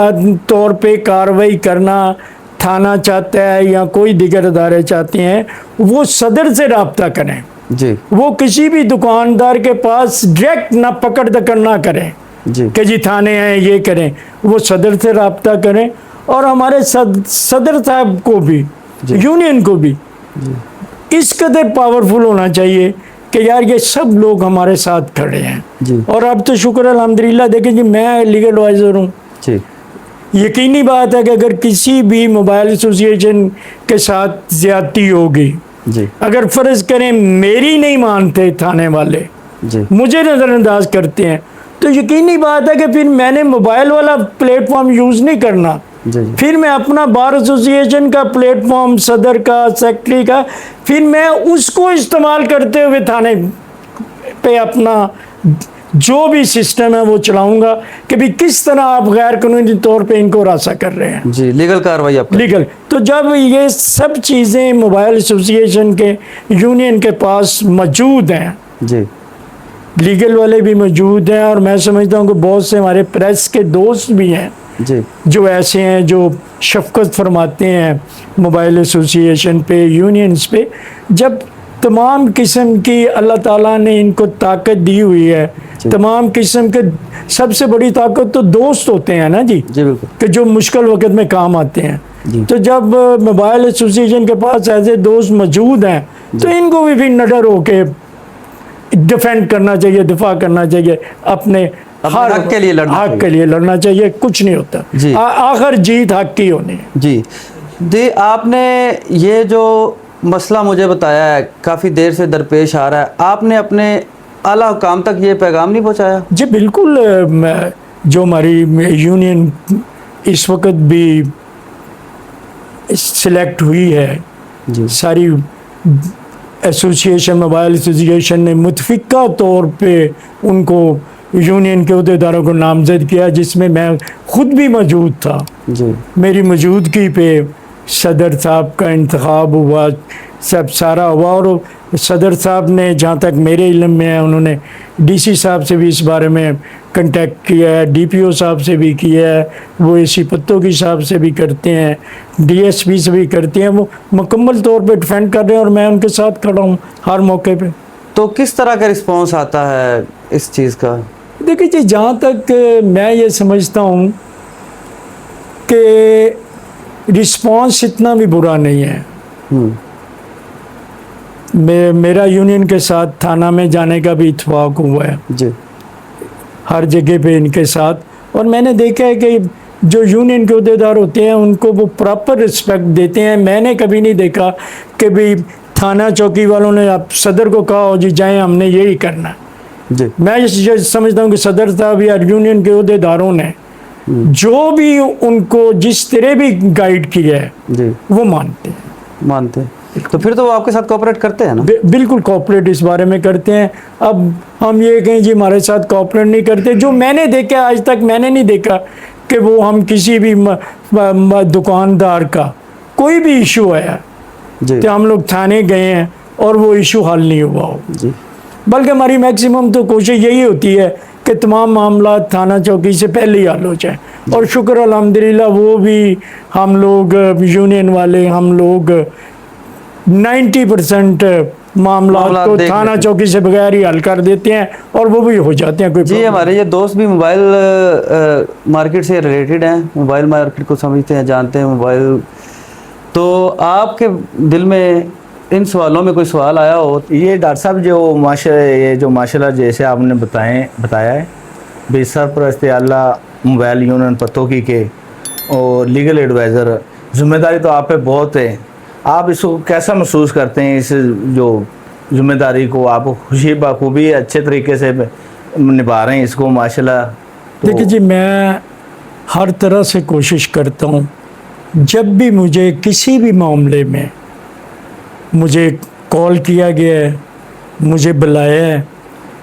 B: طور پہ کارروائی کرنا تھانہ چاہتا ہے یا کوئی دیگر ادارے چاہتے ہیں، وہ صدر سے رابطہ کریں.
A: جی
B: وہ کسی بھی دکاندار کے پاس ڈائریکٹ نہ پکڑ دکڑ نہ کریں
A: جی
B: کہ جی تھانے ہیں یہ کریں. وہ صدر سے رابطہ کریں اور ہمارے صدر صاحب کو بھی، یونین کو بھی اس قدر پاورفل ہونا چاہیے کہ یار یہ سب لوگ ہمارے ساتھ کھڑے ہیں.
A: جی
B: اور اب تو شکر الحمدللہ، دیکھیں جی میں لیگل ایڈوائزر ہوں.
A: جی
B: یقینی بات ہے کہ اگر کسی بھی موبائل ایسوسیشن کے ساتھ زیادتی ہوگی،
A: جی
B: اگر فرض کریں میری نہیں مانتے تھانے والے،
A: جی
B: مجھے نظر انداز کرتے ہیں، تو یقینی بات ہے کہ پھر میں نے موبائل والا پلیٹ فارم یوز نہیں کرنا.
A: جی
B: پھر میں اپنا بار ایسوسیشن کا پلیٹ فارم، صدر کا، سیکرٹری کا، پھر میں اس کو استعمال کرتے ہوئے تھانے پہ اپنا جو بھی سسٹم ہے وہ چلاؤں گا کہ بھی کس طرح آپ غیر قانونی طور پہ ان کو ہراساں کر رہے ہیں.
A: جی لیگل کارروائی آپ
B: لیگل. تو جب یہ سب چیزیں موبائل ایسوسیشن کے یونین کے پاس موجود ہیں،
A: جی
B: لیگل والے بھی موجود ہیں، اور میں سمجھتا ہوں کہ بہت سے ہمارے پریس کے دوست بھی ہیں
A: جی
B: جو ایسے ہیں جو شفقت فرماتے ہیں موبائل ایسوسیشن پہ، یونینز پہ. جب تمام قسم کی اللہ تعالیٰ نے ان کو طاقت دی ہوئی ہے، تمام قسم کے، سب سے بڑی طاقت تو دوست ہوتے ہیں نا جی،
A: جی بالکل
B: کہ جو مشکل وقت میں کام آتے ہیں.
A: جی
B: تو جب موبائل ایسوسیشن کے پاس ایسے دوست موجود ہیں تو ان کو بھی پھر نڈر ہو کے ڈیفینڈ کرنا چاہیے، دفاع کرنا چاہیے، اپنے
A: حق کے لیے لڑنا
B: حق کے لیے لڑنا چاہیے. کچھ نہیں ہوتا،
A: جی.
B: آخر جیت حق کی ہونی ہے.
A: جی جی آپ نے یہ جو مسئلہ مجھے بتایا ہے کافی دیر سے درپیش آ رہا ہے، آپ نے اپنے اعلیٰ حکام تک یہ پیغام نہیں پہنچایا؟
B: جی بالکل. جو ہماری یونین اس وقت بھی سلیکٹ ہوئی ہے،
A: جی
B: ساری ایسوسیشن موبائل ایسوسیشن نے متفقہ طور پہ ان کو یونین کے عہدیداروں کو نامزد کیا، جس میں میں خود بھی موجود تھا.
A: جی
B: میری موجودگی پہ صدر صاحب کا انتخاب ہوا، سب سارا ہوا. اور صدر صاحب نے جہاں تک میرے علم میں ہے انہوں نے ڈی سی صاحب سے بھی اس بارے میں کنٹیکٹ کیا ہے، ڈی پی او صاحب سے بھی کیا ہے، وہ اے سی پتوکی صاحب سے بھی کرتے ہیں، ڈی ایس پی سے بھی کرتے ہیں. وہ مکمل طور پہ ڈیفینڈ کر رہے ہیں اور میں ان کے ساتھ کھڑا ہوں ہر موقع پہ.
A: تو کس طرح کا رسپانس آتا ہے اس چیز کا؟
B: دیکھیے جی، جہاں تک میں یہ سمجھتا ہوں کہ رسپانس اتنا بھی برا نہیں ہے. میرا یونین کے ساتھ تھانہ میں جانے کا بھی اتفاق ہوا ہے
A: جی
B: ہر جگہ پہ ان کے ساتھ. اور میں نے دیکھا ہے کہ جو یونین کے عہدیدار ہوتے ہیں ان کو وہ پراپر رسپیکٹ دیتے ہیں. میں نے کبھی نہیں دیکھا کہ بھی تھانہ چوکی والوں نے اب صدر کو کہا ہو جی جائیں ہم نے یہی کرنا ہے.
A: جی
B: میں یہ سمجھتا ہوں کہ صدر صاحب یا یونین کے عہدیداروں نے جو بھی ان کو جس طرح بھی گائیڈ کیا ہے
A: جی
B: وہ مانتے ہیں.
A: مانتے ہیں، تو پھر تو وہ آپ کے ساتھ کوآپریٹ کرتے ہیں نا؟
B: بالکل کوآپریٹ اس بارے میں کرتے ہیں. اب ہم یہ کہیں جی ہمارے ساتھ کوآپریٹ نہیں کرتے. جو میں نے دیکھا آج تک میں نے نہیں دیکھا کہ وہ ہم کسی بھی دکاندار کا کوئی بھی ایشو آیا
A: جی
B: کہ ہم لوگ تھانے گئے ہیں اور وہ ایشو حل نہیں ہوا ہو.
A: جی
B: بلکہ ہماری میکسیمم تو کوشش یہی ہوتی ہے کہ تمام معاملات تھانہ چوکی سے پہلے ہی حل ہو جائیں. اور شکر الحمدللہ وہ بھی ہم لوگ یونین والے ہم لوگ 90% معاملات کو تھانہ چوکی سے بغیر ہی حل کر دیتے ہیں اور وہ بھی ہو جاتے ہیں. کوئی
A: جی ہمارے یہ دوست بھی موبائل مارکیٹ سے ریلیٹڈ ہیں، موبائل مارکیٹ کو سمجھتے ہیں، جانتے ہیں موبائل. تو آپ کے دل میں ان سوالوں میں کوئی سوال آیا ہو؟
C: یہ ڈاکٹر صاحب جو ماشاءاللہ جیسے آپ نے بتایا ہے بے سرپرست اعلیٰ موبائل یونین پتوکی کے اور لیگل ایڈوائزر، ذمہ داری تو آپ پہ بہت ہے. آپ اس کو کیسا محسوس کرتے ہیں، اس جو ذمہ داری کو آپ خوشی بخوبی اچھے طریقے سے نبھا رہے ہیں اس کو ماشاءاللہ؟
B: دیکھیے جی، میں ہر طرح سے کوشش کرتا ہوں جب بھی مجھے کسی بھی معاملے میں مجھے کال کیا گیا ہے، مجھے بلایا ہے،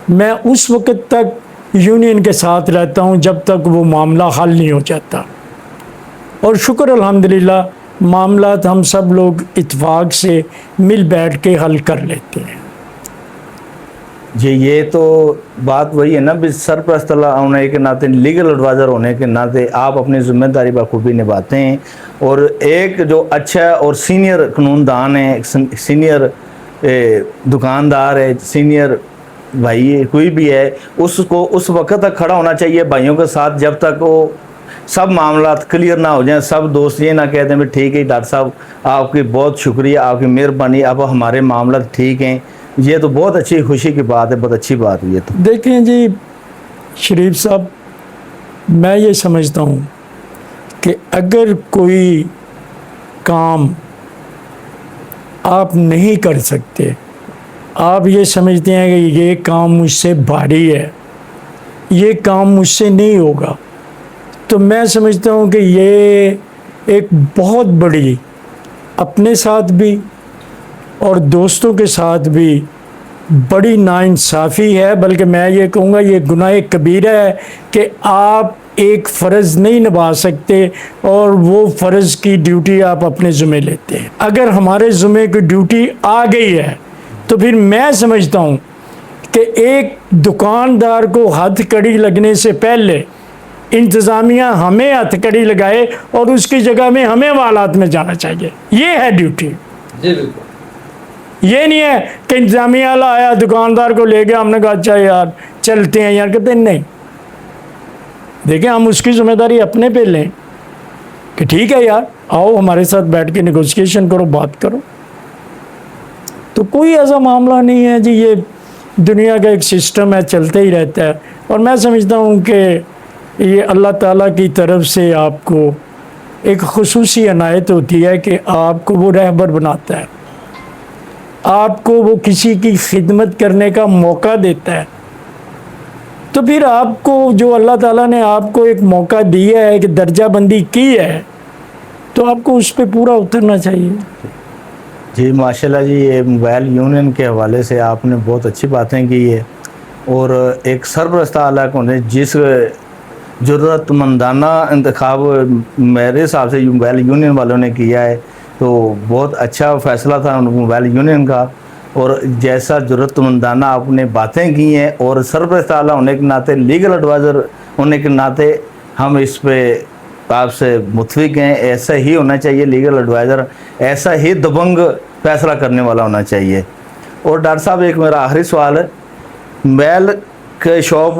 B: میں اس وقت تک یونین کے ساتھ رہتا ہوں جب تک وہ معاملہ حل نہیں ہو جاتا. اور شکر الحمدللہ معاملات ہم سب لوگ اتفاق سے مل بیٹھ کے حل کر لیتے ہیں.
C: جی یہ تو بات وہی ہے نا، بھی سرپرست ہونے کے ناطے، لیگل ایڈوائزر ہونے کے ناطے آپ اپنی ذمہ داری بخوبی نبھاتے ہیں. اور ایک جو اچھا اور سینئر قانون دان ہے، سینئر دکاندار ہے، سینئر بھائی کوئی بھی ہے، اس کو اس وقت تک کھڑا ہونا چاہیے بھائیوں کے ساتھ جب تک وہ سب معاملات کلیئر نہ ہو جائیں. سب دوست یہ نہ کہتے ہیں ٹھیک ہے ڈاکٹر صاحب آپ کی بہت شکریہ، آپ کی مہربانی، اب ہمارے معاملات ٹھیک ہیں. یہ تو بہت اچھی خوشی کی بات ہے، بہت اچھی بات ہے. یہ تو
B: دیکھیں جی شریف صاحب، میں یہ سمجھتا ہوں کہ اگر کوئی کام آپ نہیں کر سکتے، آپ یہ سمجھتے ہیں کہ یہ کام مجھ سے بھاری ہے، یہ کام مجھ سے نہیں ہوگا، تو میں سمجھتا ہوں کہ یہ ایک بہت بڑی اپنے ساتھ بھی اور دوستوں کے ساتھ بھی بڑی ناانصافی ہے. بلکہ میں یہ کہوں گا یہ گناہ کبیرہ ہے کہ آپ ایک فرض نہیں نبھا سکتے اور وہ فرض کی ڈیوٹی آپ اپنے ذمہ لیتے ہیں. اگر ہمارے ذمہ کی ڈیوٹی آ گئی ہے تو پھر میں سمجھتا ہوں کہ ایک دکاندار کو ہتھ کڑی لگنے سے پہلے انتظامیہ ہمیں ہتھ کڑی لگائے اور اس کی جگہ میں ہمیں والات میں جانا چاہیے. یہ ہے ڈیوٹی.
C: جی بالکل.
B: یہ نہیں ہے کہ انتظامیہ والا آیا دکاندار کو لے گیا، ہم نے کہا اچھا یار چلتے ہیں یار، کہتے ہیں نہیں. دیکھیں ہم اس کی ذمہ داری اپنے پہ لیں کہ ٹھیک ہے یار آؤ ہمارے ساتھ بیٹھ کے نیگوسیشن کرو، بات کرو. تو کوئی ایسا معاملہ نہیں ہے جی، یہ دنیا کا ایک سسٹم ہے، چلتے ہی رہتا ہے. اور میں سمجھتا ہوں کہ یہ اللہ تعالیٰ کی طرف سے آپ کو ایک خصوصی عنایت ہوتی ہے کہ آپ کو وہ رہبر بناتا ہے، آپ کو وہ کسی کی خدمت کرنے کا موقع دیتا ہے. تو پھر آپ کو جو اللہ تعالیٰ نے آپ کو ایک موقع دیا ہے کہ درجہ بندی کی ہے، تو آپ کو اس پہ پورا اترنا چاہیے.
E: جی ماشاءاللہ جی، یہ موبائل یونین کے حوالے سے آپ نے بہت اچھی باتیں کی ہے، اور ایک سرپرست اعلیٰ کو نے جس ضرورت مندانہ انتخاب میرے حساب سے موبائل یونین والوں نے کیا ہے، تو بہت اچھا فیصلہ تھا موبائل یونین کا، اور جیسا ضرورت مندانہ آپ نے باتیں کی ہیں، اور سرپرست اعلیٰ ہونے کے ناطے، لیگل ایڈوائزر ہونے کے ناطے ہم اس پہ آپ سے متفق ہیں، ایسا ہی ہونا چاہیے لیگل ایڈوائزر، ایسا ہی دبنگ فیصلہ کرنے والا ہونا چاہیے۔ اور ڈاکٹر صاحب ایک میرا آخری سوال ہے، موبائل کے شاپ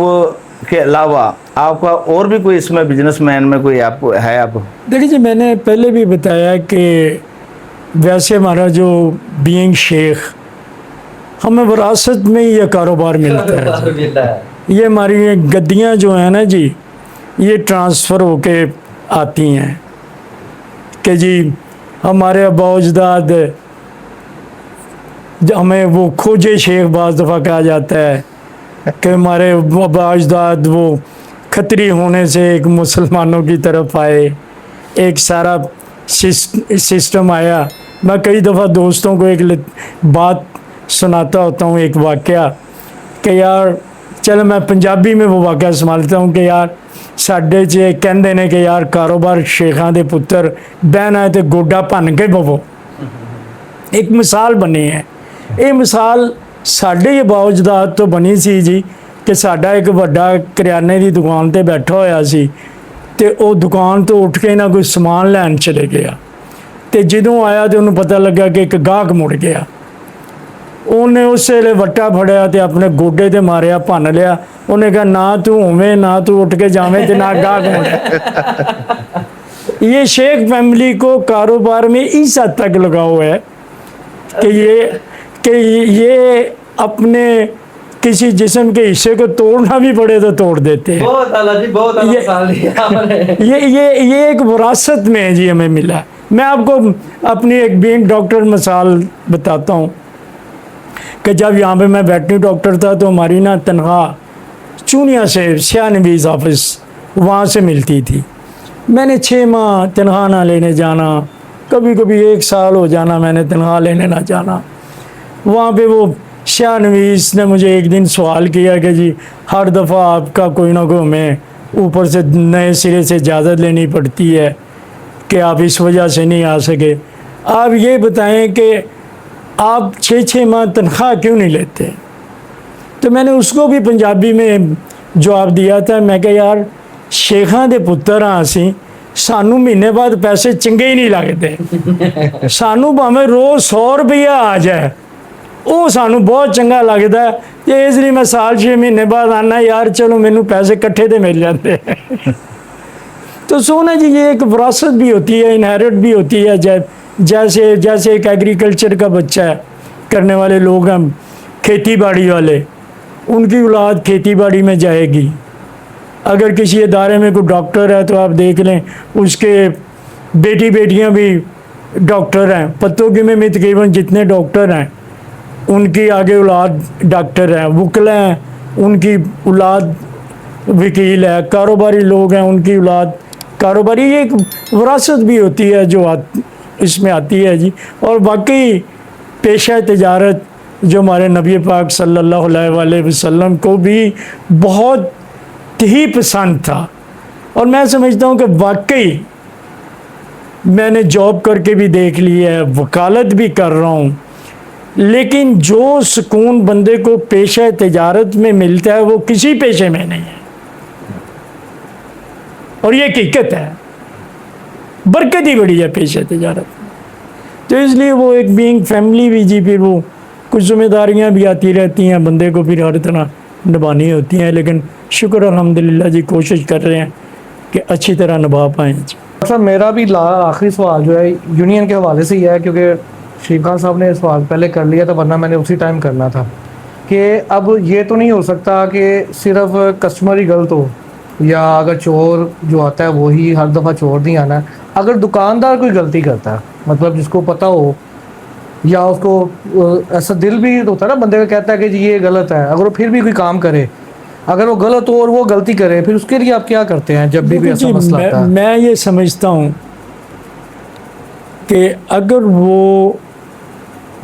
E: کے علاوہ آپ کا اور بھی کوئی اس میں بزنس مین میں کوئی آپ ہے؟ آپ
B: دیکھیے جی، میں نے پہلے بھی بتایا کہ ویسے ہمارا جو بینگ شیخ، ہمیں وراثت میں یہ کاروبار ملتا ہے۔ یہ ہماری گدیاں جو ہیں نا جی، یہ ٹرانسفر ہو کے آتی ہیں کہ جی ہمارے ابا اجداد، ہمیں وہ کھوجے شیخ بعض دفعہ کہا جاتا ہے کہ ہمارے ابا اجداد وہ کھتری ہونے سے ایک مسلمانوں کی طرف آئے، ایک سارا سسٹم آیا۔ میں کئی دفعہ دوستوں کو ایک بات سناتا ہوتا ہوں، ایک واقعہ، کہ یار چلو میں پنجابی میں وہ واقعہ سنبھالتا ہوں کہ یار ساڈے چ کہندے نے کہ یار کاروبار شیخاں دے پتر بہن آئے تے گوڈا بھن کے بوو، ایک مثال بنی ہے۔ یہ مثال ساڈے یہ باوجداد تو بنی سی جی کہ ساڈا ایک وڈا کریانے دی دکان تے بیٹھا ہویا سی، تے او دکان تو اٹھ کے نہ کوئی سامان لین چلے گیا، تے جدوں آیا تے انہوں پتہ لگا کہ ایک گاہک مڑ گیا، انہیں اس ویلے وٹا پھڑیا تے اپنے گوڈے تے ماریا، بھن لیا۔ انہیں کہا نہ تو ہوویں نہ تو اٹھ کے جاویں تے نہ گاہک مڑے۔ یہ شیخ فیملی کو کاروبار میں اس حد تک لگاؤ ہے کہ یہ اپنے کسی جسم کے حصے کو توڑنا بھی پڑے تو توڑ دیتے ہیں۔
A: بہت اعلیٰ جی، بہت اعلیٰ مثال دی آپ نے۔
B: یہ ایک وراثت میں ہے جی، ہمیں ملا ہے۔ میں آپ کو اپنی ایک بینگ ڈاکٹر مثال بتاتا ہوں کہ جب یہاں پہ میں ویٹنری ڈاکٹر تھا تو ہماری نا تنخواہ چونیا سے سیاہ نویز آفس وہاں سے ملتی تھی۔ میں نے 6 ماہ تنخواہ نہ لینے جانا، کبھی کبھی 1 سال ہو جانا میں نے تنخواہ لینے نہ جانا۔ وہاں پہ وہ سیاہ نویس نے مجھے ایک دن سوال کیا کہ جی ہر دفعہ آپ کا کوئی نہ کوئی ہمیں اوپر سے نئے سرے سے اجازت لینی پڑتی ہے کہ آپ اس وجہ سے نہیں آ سکے، آپ یہ بتائیں کہ آپ 6 ماہ تنخواہ کیوں نہیں لیتے؟ تو میں نے اس کو بھی پنجابی میں جواب دیا تھا، میں کہ یار شیخاں دے پتر ہاں اسی، سانو مہینے بعد پیسے چنگے ہی نہیں لگتے، سانو بھاویں روز 100 روپیہ آ جائے وہ سانو بہت چنگا لگتا ہے، تے اس لیے میں سال 6 مہینے بعد آنا یار چلو مینوں پیسے کٹھے تے مل جاتے ہیں۔ تو سونا جی یہ ایک وراثت بھی ہوتی ہے، انہیرٹ بھی ہوتی ہے، جیسے ایک ایگریکلچر کا بچہ ہے، کرنے والے لوگ ہیں کھیتی باڑی والے، ان کی اولاد کھیتی باڑی میں جائے گی۔ اگر کسی ادارے میں کوئی ڈاکٹر ہے تو آپ دیکھ لیں اس کے بیٹیاں بھی ڈاکٹر ہیں، پتوکی میں تقریباً جتنے ڈاکٹر ہیں ان کی آگے اولاد ڈاکٹر ہیں، وکلا ہیں ان کی اولاد وکیل ہے، کاروباری لوگ ہیں ان کی اولاد کاروباری۔ یہ ایک وراثت بھی ہوتی ہے جو اس میں آتی ہے جی۔ اور باقی پیشہ تجارت جو ہمارے نبی پاک صلی اللہ علیہ وآلہ وسلم کو بھی بہت ہی پسند تھا، اور میں سمجھتا ہوں کہ واقعی میں نے جاب کر کے بھی دیکھ لی ہے، وکالت بھی کر رہا ہوں، لیکن جو سکون بندے کو پیشہ تجارت میں ملتا ہے وہ کسی پیشے میں نہیں ہے، اور یہ حقیقت ہے، برکت ہی بڑی ہے پیشہ تجارت۔ تو اس لیے وہ ایک بینگ فیملی بھی جی، پھر وہ کچھ ذمہ داریاں بھی آتی رہتی ہیں بندے کو، پھر ہر طرح نبھانی ہوتی ہیں، لیکن شکر الحمدللہ جی کوشش کر رہے ہیں کہ اچھی طرح نبھا پائیں جی۔
D: سر میرا بھی آخری سوال جو ہے یونین کے حوالے سے ہی ہے، کیونکہ شریف خان صاحب نے سوال پہلے کر لیا تھا ورنہ میں نے اسی ٹائم کرنا تھا، کہ اب یہ تو نہیں ہو سکتا کہ صرف کسٹمر ہی غلط ہو، یا اگر چور جو آتا ہے وہی ہر دفعہ چور نہیں آنا ہے، اگر دکاندار کوئی غلطی کرتا ہے، مطلب جس کو پتہ ہو، یا اس کو ایسا دل بھی ہوتا ہے نا بندے کا، کہتا ہے کہ جی یہ غلط ہے، اگر وہ پھر بھی کوئی کام کرے، اگر وہ غلط ہو اور وہ غلطی کرے، پھر اس کے لیے آپ کیا کرتے ہیں جب بھی ایسا مسئلہ آتا ہے؟
B: میں یہ سمجھتا ہوں کہ اگر وہ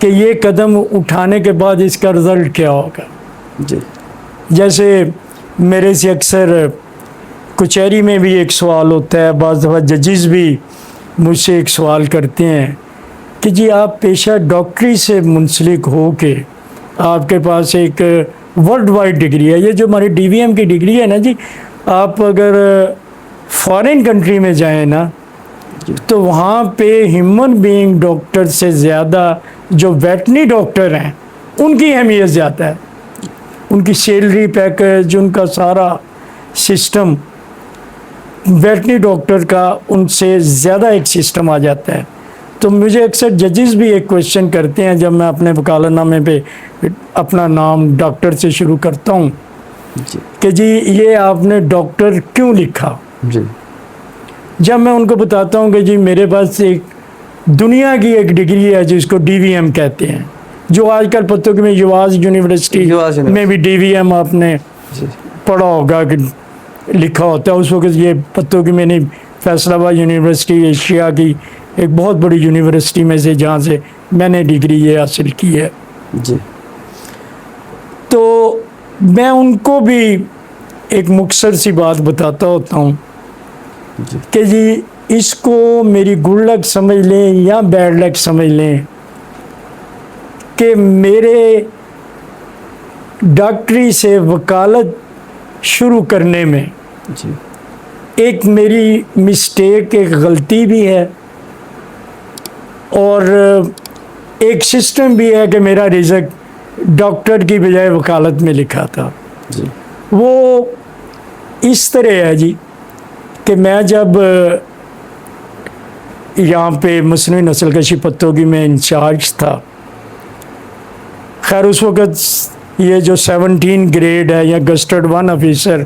B: کہ یہ قدم اٹھانے کے بعد اس کا رزلٹ کیا ہوگا.
A: جی
B: جیسے میرے سے اکثر کچہری میں بھی ایک سوال ہوتا ہے, بعض دفعہ ججز بھی مجھ سے ایک سوال کرتے ہیں کہ جی آپ پیشہ ڈاکٹری سے منسلک ہو کے آپ کے پاس ایک ورلڈ وائڈ ڈگری ہے, یہ جو ہماری DVM کی ڈگری ہے نا جی, آپ اگر فارن کنٹری میں جائیں نا تو وہاں پہ ہیومن بینگ ڈاکٹر سے زیادہ جو ویٹنی ڈاکٹر ہیں ان کی اہمیت زیادہ ہے, ان کی سیلری پیکج, ان کا سارا سسٹم ویٹنی ڈاکٹر کا ان سے زیادہ ایک سسٹم آ جاتا ہے. تو مجھے اکثر ججز بھی ایک کویشچن کرتے ہیں جب میں اپنے وکالت نامے پہ اپنا نام ڈاکٹر سے شروع کرتا ہوں کہ جی یہ آپ نے ڈاکٹر کیوں لکھا.
A: جی
B: جب میں ان کو بتاتا ہوں کہ جی میرے پاس ایک دنیا کی ایک ڈگری ہے جس کو DVM کہتے ہیں, جو آج کل پتوں کہ میں یواز یونیورسٹی میں بھی DVM آپ نے پڑھا ہوگا کہ لکھا ہوتا ہے. اس وقت یہ پتوں کہ میں نے فیصل آباد یونیورسٹی ایشیا کی ایک بہت بڑی یونیورسٹی میں سے جہاں سے میں نے ڈگری یہ حاصل کی ہے.
A: جی
B: تو میں ان کو بھی ایک مختصر سی بات بتاتا ہوتا ہوں کہ جی اس کو میری گڈ لک سمجھ لیں یا بیڈ لک سمجھ لیں کہ میرے ڈاکٹری سے وکالت شروع کرنے میں
A: جی
B: ایک میری مسٹیک, ایک غلطی بھی ہے, اور ایک سسٹم بھی ہے کہ میرا رزق ڈاکٹر کی بجائے وکالت میں لکھا تھا.
A: جی
B: وہ اس طرح ہے جی کہ میں جب یہاں پہ مصنوعی نسل کشی پتوں کی میں انچارج تھا, خیر اس وقت یہ جو 17 گریڈ ہے یا گسٹرڈ 1 آفیسر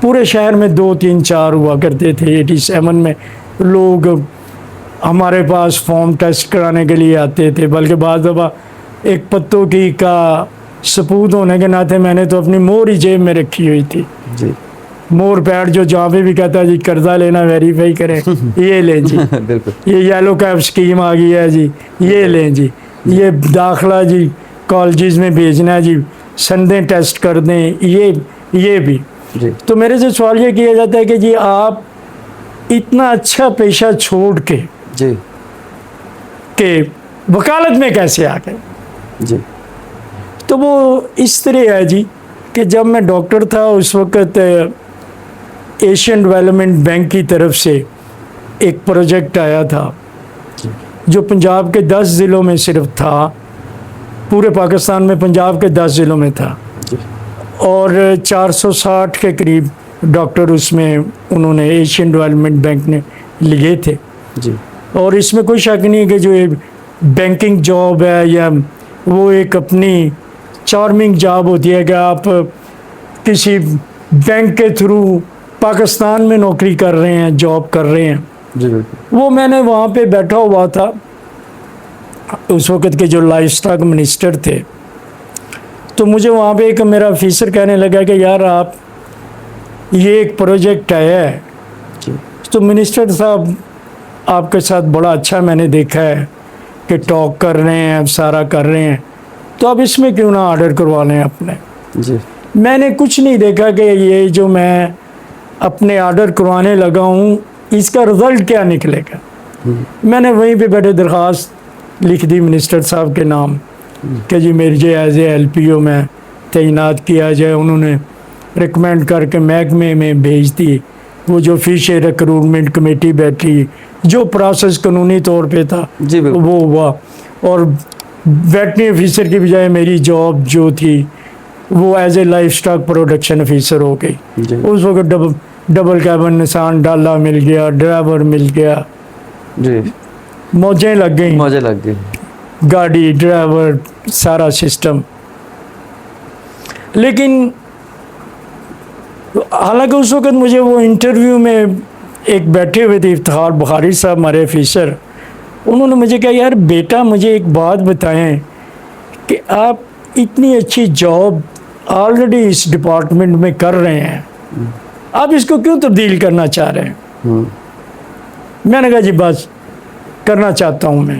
B: پورے شہر میں 2 3 4 ہوا کرتے تھے. 87 میں لوگ ہمارے پاس فارم ٹیسٹ کرانے کے لیے آتے تھے, بلکہ بعض دفعہ ایک پتوں کی کا ثبوت ہونے کے ناطے میں نے تو اپنی مور ہی جیب میں رکھی ہوئی تھی.
A: جی
B: مور پیڈ جو جہاں پہ بھی کہتا ہے جی قرضہ لینا ویریفائی کریں, یہ لیں جی,
A: بالکل
B: یہ یلو کیب اسکیم آ گئی ہے جی, یہ لیں جی, یہ داخلہ جی کالجز میں بھیجنا ہے جی, سندیں ٹیسٹ کر دیں, یہ بھی.
A: جی
B: تو میرے سے سوال یہ کیا جاتا ہے کہ جی آپ اتنا اچھا پیشہ چھوڑ کے
A: جی
B: کہ وکالت میں کیسے آ گئے.
A: جی
B: تو وہ اس طرح ہے جی کہ جب میں ڈاکٹر تھا اس وقت ایشین ڈیولپمنٹ بینک کی طرف سے ایک پروجیکٹ آیا تھا جو پنجاب کے 10 ضلعوں میں صرف تھا, پورے پاکستان میں پنجاب کے 10 ضلعوں میں تھا, اور 460 کے قریب ڈاکٹر اس میں انہوں نے ایشین ڈیولپمنٹ بینک نے لیے تھے.
A: جی
B: اور اس میں کوئی شک نہیں کہ جو بینکنگ جاب ہے یا وہ ایک اپنی چارمنگ جاب ہوتی ہے کہ آپ کسی بینک کے تھرو پاکستان میں نوکری کر رہے ہیں, جاب کر رہے ہیں.
A: جی بالکل.
B: وہ میں نے وہاں پہ بیٹھا ہوا تھا, اس وقت کے جو لائف اسٹاک منسٹر تھے, تو مجھے وہاں پہ ایک میرا آفیسر کہنے لگا کہ یار آپ یہ ایک پروجیکٹ آیا ہے, تو منسٹر صاحب آپ کے ساتھ بڑا اچھا میں نے دیکھا ہے کہ ٹاک کر رہے ہیں, سارا کر رہے ہیں, تو آپ اس میں کیوں نہ آرڈر کروا لیں اپنے.
A: جی
B: میں نے کچھ نہیں دیکھا کہ یہ جو میں اپنے آرڈر کروانے لگا ہوں اس کا رزلٹ کیا نکلے گا. میں نے وہیں پہ بیٹھے درخواست لکھ دی منسٹر صاحب کے نام کہ جی میری جو ایز اے LPO میں تعینات کیا جائے. انہوں نے ریکمینڈ کر کے محکمے میں بھیج دی. وہ جو فیشر ریکروٹمنٹ کمیٹی بیٹھی, جو پروسیس قانونی طور پہ تھا
A: جی بالکل.
B: وہ ہوا, اور ویٹنی آفیسر کی بجائے میری جاب جو تھی وہ as a livestock production officer ہو گئی.
A: جی
B: اس وقت ڈبل کیبن نسان ڈالا مل گیا, ڈرائیور مل گیا,
A: جی
B: موجیں لگ گئیں,
A: مجھے لگ گئی.
B: گاڑی, ڈرائیور, سارا سسٹم. لیکن حالانکہ اس وقت مجھے وہ انٹرویو میں ایک بیٹھے ہوئے تھے افتخار بخاری صاحب ہمارے آفیسر, انہوں نے مجھے کہا یار بیٹا مجھے ایک بات بتائیں کہ آپ اتنی اچھی جاب آلریڈی اس ڈپارٹمنٹ میں کر رہے ہیں, آپ اس کو کیوں تبدیل کرنا چاہ رہے ہیں. میں نے کہا جی بس کرنا چاہتا ہوں میں.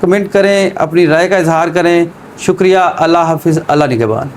A: کمنٹ کریں، اپنی رائے کا اظہار کریں. شکریہ. اللہ حافظ. اللہ نگہبان.